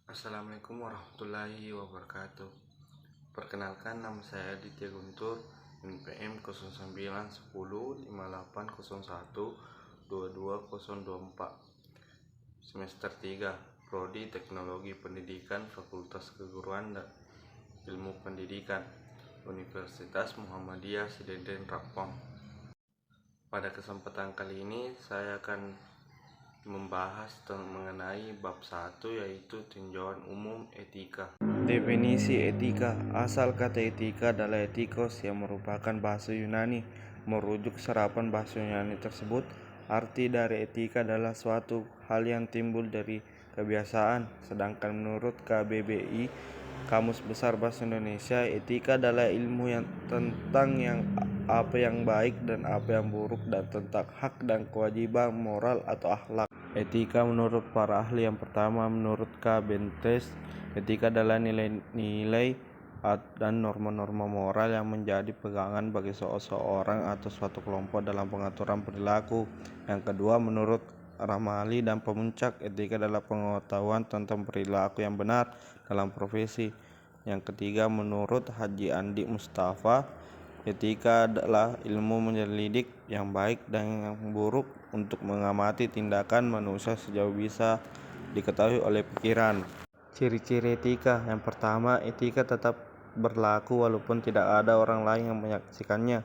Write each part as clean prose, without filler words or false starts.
Assalamualaikum warahmatullahi wabarakatuh. Perkenalkan, nama saya Aditya Guntur, NPM 0910812224, semester 3, Prodi Teknologi Pendidikan, Fakultas Keguruan dan Ilmu Pendidikan, Universitas Muhammadiyah Sidenden Rapong. Pada kesempatan kali ini saya akan membahas mengenai bab 1, yaitu tinjauan umum etika. Definisi etika. Asal kata etika adalah etikos yang merupakan bahasa Yunani. Merujuk serapan bahasa Yunani tersebut, arti dari etika adalah suatu hal yang timbul dari kebiasaan. Sedangkan menurut KBBI, Kamus Besar Bahasa Indonesia, etika adalah ilmu yang tentang apa yang baik dan apa yang buruk, dan tentang hak dan kewajiban moral atau akhlak. Etika menurut para ahli. Yang pertama, menurut K. Bentes, etika adalah nilai-nilai dan norma-norma moral yang menjadi pegangan bagi seseorang atau suatu kelompok dalam pengaturan perilaku. Yang kedua, menurut Ramali dan Pemuncak, etika adalah pengetahuan tentang perilaku yang benar dalam profesi. Yang ketiga, menurut Haji Andi Mustafa, etika adalah ilmu menyelidik yang baik dan yang buruk untuk mengamati tindakan manusia sejauh bisa diketahui oleh pikiran. Ciri-ciri etika. Yang pertama, etika tetap berlaku walaupun tidak ada orang lain yang menyaksikannya.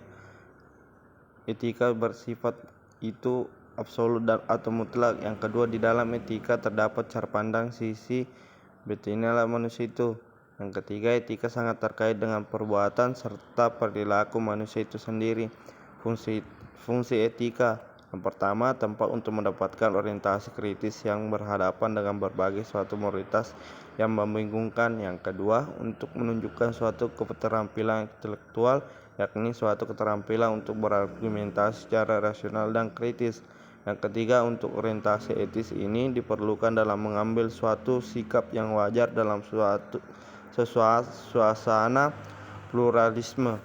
Etika bersifat itu absolut atau mutlak. Yang kedua, di dalam etika terdapat cara pandang sisi betinnya manusia itu. Yang ketiga, etika sangat terkait dengan perbuatan serta perilaku manusia itu sendiri. Fungsi etika. Yang pertama, tempat untuk mendapatkan orientasi kritis yang berhadapan dengan berbagai suatu moralitas yang membingungkan. Yang kedua, untuk menunjukkan suatu keterampilan intelektual, yakni suatu keterampilan untuk berargumentasi secara rasional dan kritis. Yang ketiga, untuk orientasi etis ini diperlukan dalam mengambil suatu sikap yang wajar dalam suasana pluralisme.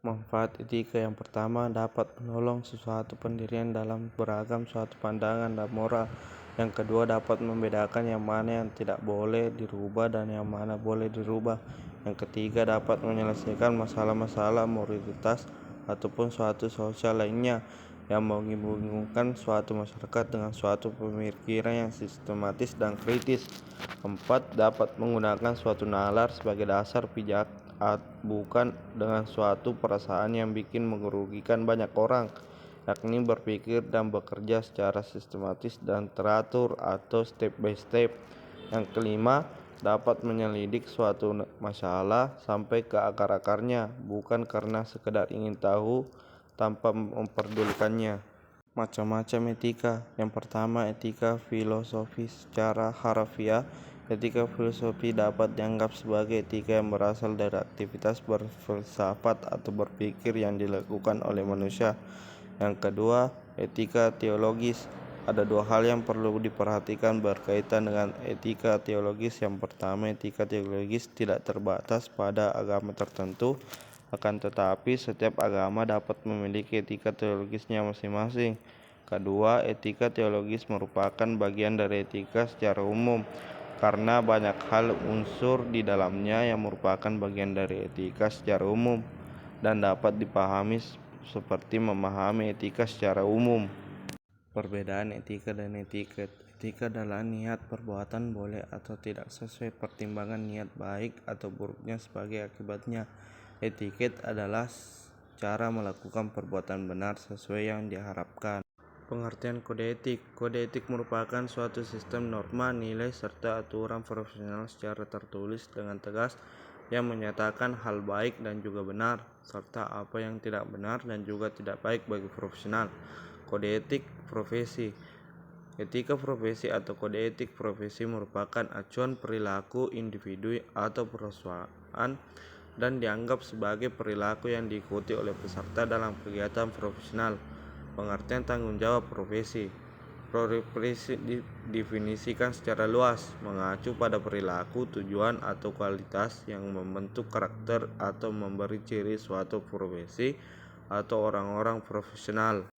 Manfaat etika. Yang pertama, dapat menolong sesuatu pendirian dalam beragam suatu pandangan dan moral. Yang kedua, dapat membedakan yang mana yang tidak boleh dirubah dan yang mana boleh dirubah. Yang ketiga, dapat menyelesaikan masalah-masalah moralitas ataupun suatu sosial lainnya yang membingungkan suatu masyarakat dengan suatu pemikiran yang sistematis dan kritis. Keempat, dapat menggunakan suatu nalar sebagai dasar pijak, bukan dengan suatu perasaan yang bikin merugikan banyak orang, yakni berpikir dan bekerja secara sistematis dan teratur atau step by step. Yang kelima, dapat menyelidik suatu masalah sampai ke akar-akarnya, bukan karena sekedar ingin tahu tanpa memperdulikannya. Macam-macam etika. Yang pertama, etika filosofi. Secara harfiah, etika filosofi dapat dianggap sebagai etika yang berasal dari aktivitas berfilsafat atau berpikir yang dilakukan oleh manusia. Yang kedua, etika teologis. Ada dua hal yang perlu diperhatikan berkaitan dengan etika teologis. Yang pertama, etika teologis tidak terbatas pada agama tertentu, akan tetapi setiap agama dapat memiliki etika teologisnya masing-masing. Kedua, etika teologis merupakan bagian dari etika secara umum, karena banyak hal unsur di dalamnya yang merupakan bagian dari etika secara umum dan dapat dipahami seperti memahami etika secara umum. Perbedaan etika dan etiket. Etika adalah niat perbuatan boleh atau tidak sesuai pertimbangan niat baik atau buruknya sebagai akibatnya. Etiket adalah cara melakukan perbuatan benar sesuai yang diharapkan. Pengertian kode etik. Kode etik merupakan suatu sistem norma, nilai, serta aturan profesional secara tertulis dengan tegas yang menyatakan hal baik dan juga benar, serta apa yang tidak benar dan juga tidak baik bagi profesional. Kode etik profesi. Etika profesi atau kode etik profesi merupakan acuan perilaku individu atau perusahaan dan dianggap sebagai perilaku yang diikuti oleh peserta dalam kegiatan profesional. Pengertian tanggung jawab profesi. Profesi didefinisikan secara luas, mengacu pada perilaku, tujuan, atau kualitas yang membentuk karakter atau memberi ciri suatu profesi atau orang-orang profesional.